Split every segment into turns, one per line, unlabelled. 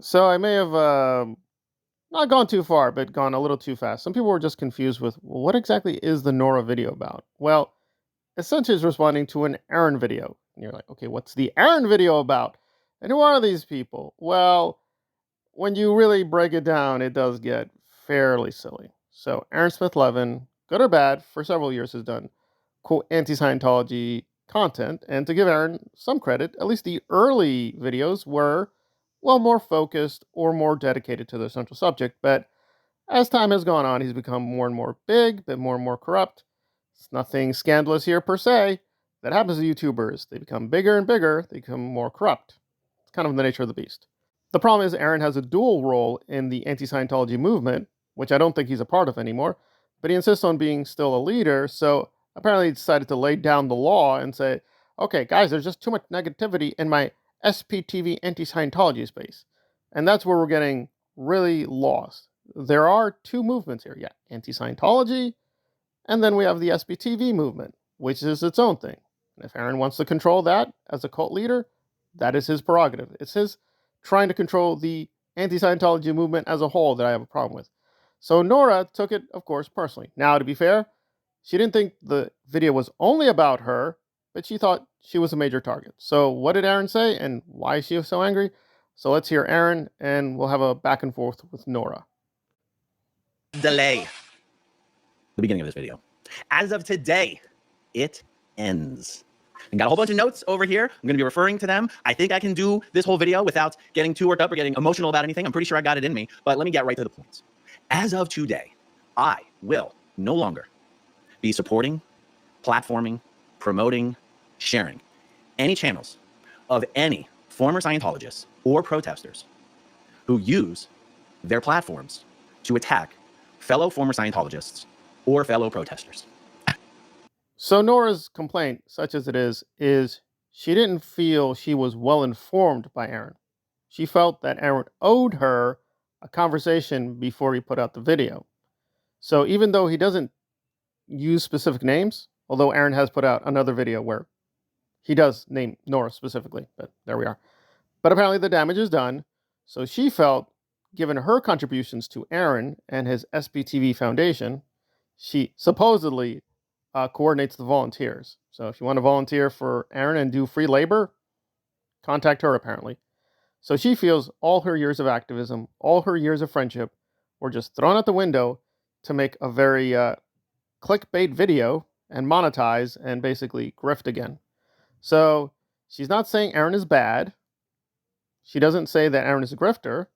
So I may have not gone too far, but gone a little too fast. Some people were just confused with, well, what exactly is the Nora video about? Well, essentially is responding to an Aaron video. And you're like, okay, what's the Aaron video about? And who are these people? Well, when you really break it down, it does get fairly silly. So Aaron Smith-Levin, good or bad, for several years has done quote anti-Scientology content. And to give Aaron some credit, at least the early videos were well more focused or more dedicated to the central subject. But as time has gone on, he's become more and more big, but more and more corrupt. It's nothing scandalous here per se. That happens to YouTubers. They become bigger and bigger, they become more corrupt. It's kind of the nature of the beast. The problem is Aaron has a dual role in the anti-Scientology movement, which I don't think he's a part of anymore, but he insists on being still a leader, so apparently he decided to lay down the law and say, okay, guys, there's just too much negativity in my SPTV anti-Scientology space. And that's where we're getting really lost. There are two movements here. Yeah, anti-Scientology, and then we have the SPTV movement, which is its own thing. And if Aaron wants to control that as a cult leader, that is his prerogative. It's his trying to control the anti-Scientology movement as a whole that I have a problem with. So Nora took it, of course, personally. Now, to be fair, she didn't think the video was only about her, but she thought she was a major target. So what did Aaron say and why is she so angry? So let's hear Aaron, and we'll have a back and forth with Nora.
Delay. The beginning of this video. As of today, it ends. And got a whole bunch of notes over here. I'm going to be referring to them. I think I can do this whole video without getting too worked up or getting emotional about anything. I'm pretty sure I got it in me, but let me get right to the points. As of today, I will no longer be supporting, platforming, promoting, sharing any channels of any former Scientologists or protesters who use their platforms to attack fellow former Scientologists or fellow protesters.
So Nora's complaint, such as it is she didn't feel she was well informed by Aaron. She felt that Aaron owed her a conversation before he put out the video. So even though he doesn't use specific names, although Aaron has put out another video where he does name Nora specifically, but there we are. But apparently the damage is done. So she felt, given her contributions to Aaron and his SPTV Foundation, she supposedly coordinates the volunteers. So if you want to volunteer for Aaron and do free labor, contact her apparently. So she feels all her years of activism, all her years of friendship were just thrown out the window to make a very clickbait video and monetize and basically grift again. So she's not saying Aaron is bad. She doesn't say that Aaron is a grifter,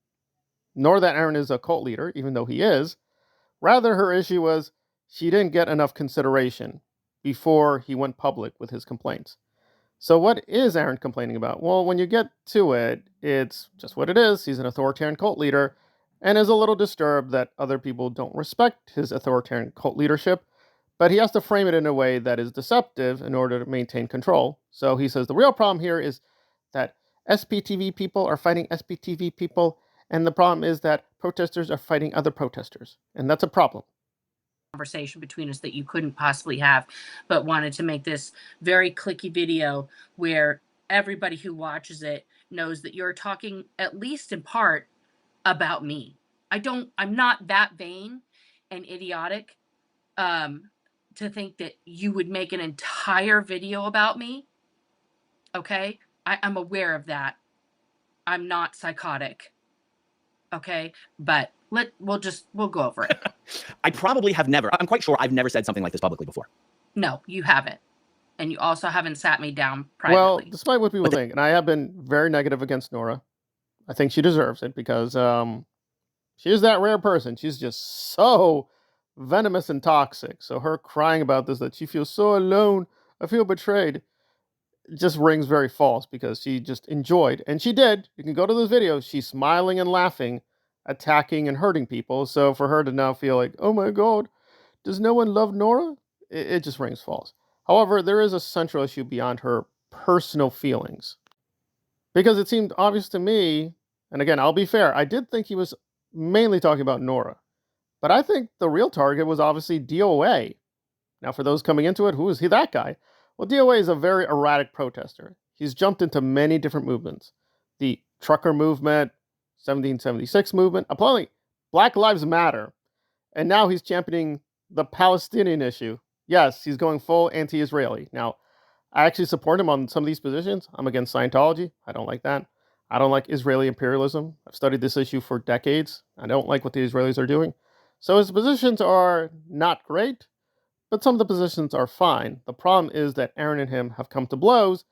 nor that Aaron is a cult leader, even though he is. Rather, her issue was she didn't get enough consideration before he went public with his complaints. So what is Aaron complaining about? Well, when you get to it, it's just what it is. He's an authoritarian cult leader and is a little disturbed that other people don't respect his authoritarian cult leadership, but he has to frame it in a way that is deceptive in order to maintain control. So he says the real problem here is that SPTV people are fighting SPTV people, and the problem is that protesters are fighting other protesters, and that's a problem.
Conversation between us that you couldn't possibly have, but wanted to make this very clicky video where everybody who watches it knows that you're talking, at least in part, about me. I'm not that vain and idiotic to think that you would make an entire video about me. Okay? I'm aware of that. I'm not psychotic. Okay? But we'll go over it.
I probably have never, I'm quite sure I've never said something like this publicly before.
No, you haven't. And you also haven't sat me down privately.
Well, despite what people think, and I have been very negative against Nora, I think she deserves it because she is that rare person. She's just so venomous and toxic. So her crying about this, that she feels so alone, I feel betrayed, just rings very false because she just enjoyed, and she did. You can go to those videos. She's smiling and laughing, attacking and hurting people. So for her to now feel like, oh my God, does no one love Nora? It just rings false. However, there is a central issue beyond her personal feelings. Because it seemed obvious to me, and again, I'll be fair, I did think he was mainly talking about Nora. But I think the real target was obviously DOA. Now, for those coming into it, who is he, that guy? Well, DOA is a very erratic protester. He's jumped into many different movements. The trucker movement, 1776 movement, apparently Black Lives Matter, and now he's championing the Palestinian issue. Yes, he's going full anti-Israeli. Now, I actually support him on some of these positions. I'm against Scientology. I don't like that. I don't like Israeli imperialism. I've studied this issue for decades. I don't like what the Israelis are doing. So his positions are not great, but some of the positions are fine. The problem is that Aaron and him have come to blows,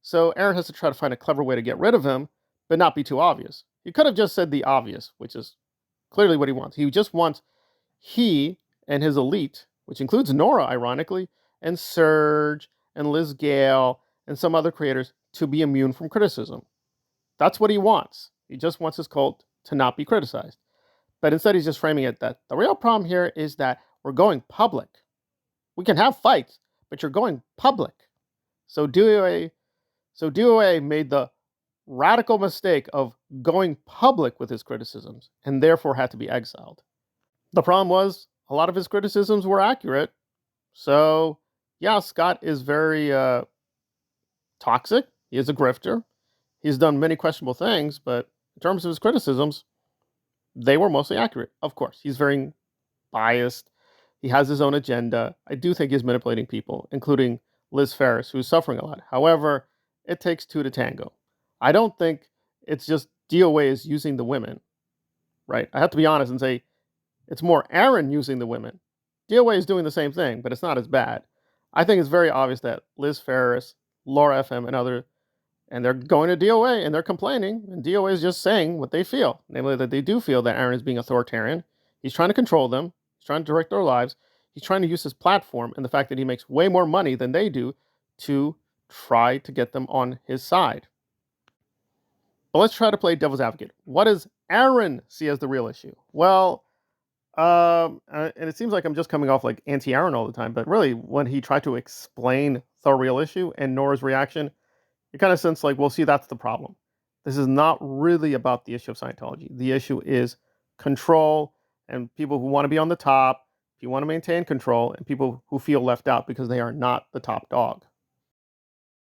so Aaron has to try to find a clever way to get rid of him, but not be too obvious. He could have just said the obvious, which is clearly what he wants. He just wants he and his elite, which includes Nora, ironically, and Serge and Liz Gale and some other creators, to be immune from criticism. That's what he wants. He just wants his cult to not be criticized. But instead, he's just framing it that the real problem here is that we're going public. We can have fights, but you're going public. So DOA made the radical mistake of going public with his criticisms and therefore had to be exiled. The problem was a lot of his criticisms were accurate. So, yeah, Scott is very toxic. He is a grifter. He's done many questionable things, but in terms of his criticisms, they were mostly accurate. Of course, he's very biased. He has his own agenda. I do think he's manipulating people, including Liz Ferris, who's suffering a lot. However, it takes two to tango. I don't think it's just DOA is using the women, right? I have to be honest and say it's more Aaron using the women. DOA is doing the same thing, but it's not as bad. I think it's very obvious that Liz Ferris, Laura FM, and they're going to DOA and they're complaining, and DOA is just saying what they feel, namely that they do feel that Aaron is being authoritarian. He's trying to control them. He's trying to direct their lives. He's trying to use his platform and the fact that he makes way more money than they do to try to get them on his side. But let's try to play devil's advocate. What does Aaron see as the real issue? Well, and it seems like I'm just coming off like anti-Aaron all the time, but really when he tried to explain the real issue and Nora's reaction, you kind of sense like, well, see, that's the problem. This is not really about the issue of Scientology. The issue is control and people who want to be on the top, if you want to maintain control, and people who feel left out because they are not the top dog.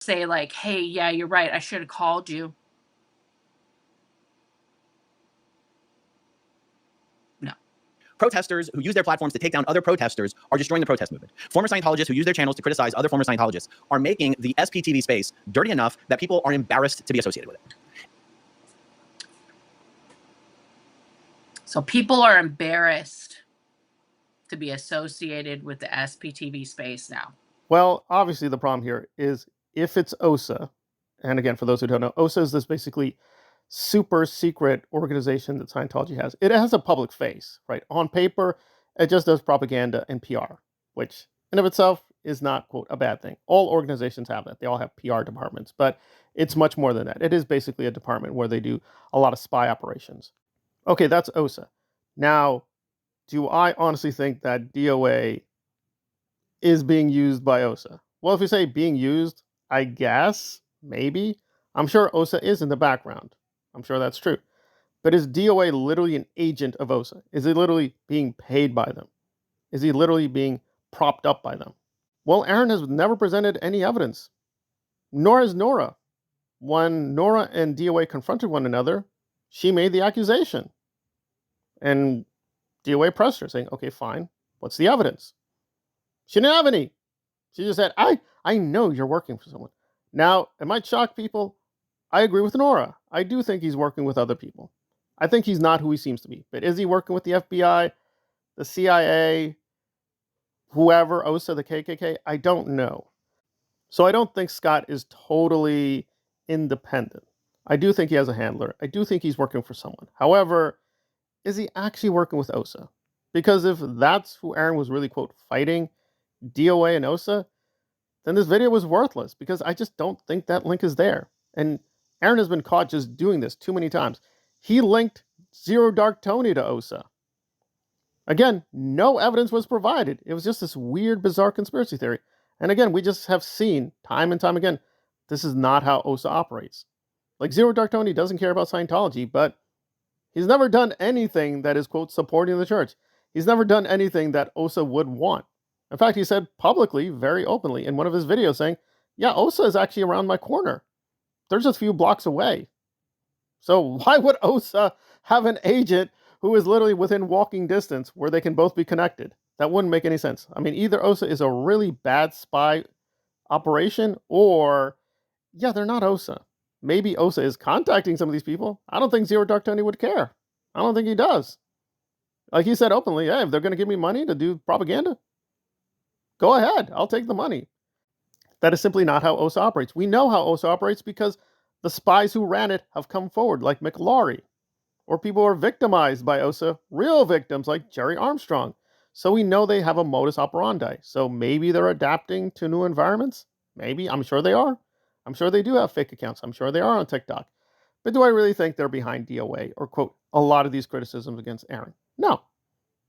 Say like, hey, yeah, you're right. I should have called you. No.
Protesters who use their platforms to take down other protesters are destroying the protest movement. Former Scientologists who use their channels to criticize other former Scientologists are making the SPTV space dirty enough that people are embarrassed to be associated with it.
So people are embarrassed to be associated with the SPTV space now.
Well, obviously the problem here is if it's OSA, and again, for those who don't know, OSA is this basically super secret organization that Scientology has. It has a public face, right? On paper, it just does propaganda and PR, which in of itself is not, quote, a bad thing. All organizations have that. They all have PR departments, but it's much more than that. It is basically a department where they do a lot of spy operations. Okay, that's OSA. Now, do I honestly think that DOA is being used by OSA? Well, if you say being used, I guess, maybe. I'm sure OSA is in the background. I'm sure that's true. But is DOA literally an agent of OSA? Is he literally being paid by them? Is he literally being propped up by them? Well, Aaron has never presented any evidence, nor has Nora. When Nora and DOA confronted one another, she made the accusation. And DOA pressed her, saying, okay, fine, what's the evidence? She didn't have any. She just said, I know you're working for someone. Now, it might shock people. I agree with Nora. I do think he's working with other people. I think he's not who he seems to be. But is he working with the FBI, the CIA, whoever, OSA, the KKK? I don't know. So I don't think Scott is totally independent. I do think he has a handler. I do think he's working for someone. However, is he actually working with OSA? Because if that's who Aaron was really, quote, fighting, DOA and OSA, then this video was worthless because I just don't think that link is there. And Aaron has been caught just doing this too many times. He linked Zero Dark Tony to OSA. Again, no evidence was provided. It was just this weird, bizarre conspiracy theory. And again, we just have seen time and time again, this is not how OSA operates. Like Zero Dark Tony doesn't care about Scientology, but he's never done anything that is, quote, supporting the church. He's never done anything that OSA would want. In fact, he said publicly, very openly, in one of his videos saying, yeah, OSA is actually around my corner. They're just a few blocks away. So why would OSA have an agent who is literally within walking distance where they can both be connected. That wouldn't make any sense. I mean, either OSA is a really bad spy operation, or, yeah, they're not OSA. Maybe OSA is contacting some of these people. I don't think Zero Dark Tony would care. I don't think he does. Like he said openly, hey, if they're going to give me money to do propaganda, go ahead. I'll take the money. That is simply not how OSA operates. We know how OSA operates because the spies who ran it have come forward, like McLaurie, or people who are victimized by OSA, real victims like Jerry Armstrong. So we know they have a modus operandi. So maybe they're adapting to new environments. Maybe. I'm sure they are. I'm sure they do have fake accounts. I'm sure they are on TikTok. But do I really think they're behind DOA or, quote, a lot of these criticisms against Aaron? No.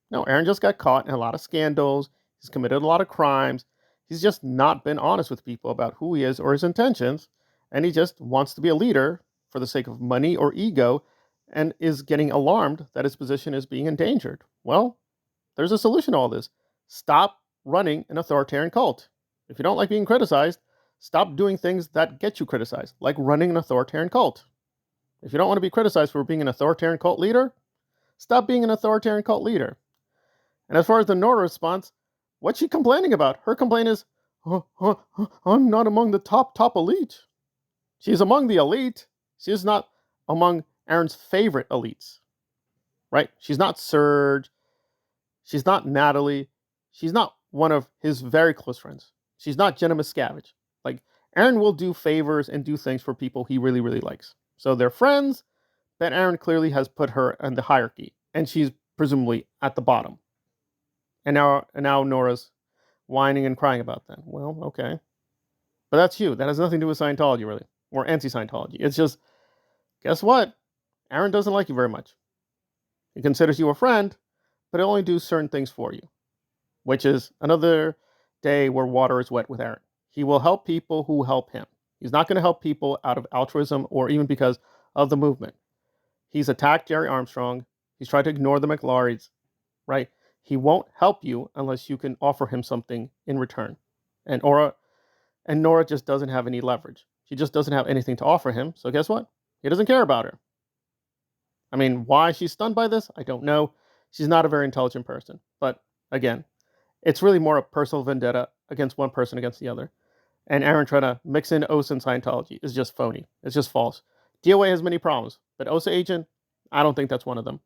No, Aaron just got caught in a lot of scandals. He's committed a lot of crimes. He's just not been honest with people about who he is or his intentions. And he just wants to be a leader for the sake of money or ego and is getting alarmed that his position is being endangered. Well, there's a solution to all this. Stop running an authoritarian cult. If you don't like being criticized, stop doing things that get you criticized, like running an authoritarian cult. If you don't want to be criticized for being an authoritarian cult leader, stop being an authoritarian cult leader. And as far as the Nora response, what's she complaining about? Her complaint is, I'm not among the top elite. She's among the elite. She is not among Aaron's favorite elites, right? She's not Serge. She's not Natalie. She's not one of his very close friends. She's not Jenna Miscavige. Like, Aaron will do favors and do things for people he really, really likes. So they're friends, but Aaron clearly has put her in the hierarchy, and she's presumably at the bottom. And now Nora's whining and crying about that. Well, okay. But that's you. That has nothing to do with Scientology, really, or anti-Scientology. It's just, guess what? Aaron doesn't like you very much. He considers you a friend, but he'll only do certain things for you, which is another day where water is wet with Aaron. He will help people who help him. He's not going to help people out of altruism or even because of the movement. He's attacked Jerry Armstrong. He's tried to ignore the McLaurys, right? He won't help you unless you can offer him something in return. And Nora just doesn't have any leverage. She just doesn't have anything to offer him. So guess what? He doesn't care about her. I mean, why she's stunned by this, I don't know. She's not a very intelligent person. But again, it's really more a personal vendetta against one person against the other. And Aaron trying to mix in OSA and Scientology is just phony. It's just false. DOA has many problems, but OSA agent, I don't think that's one of them.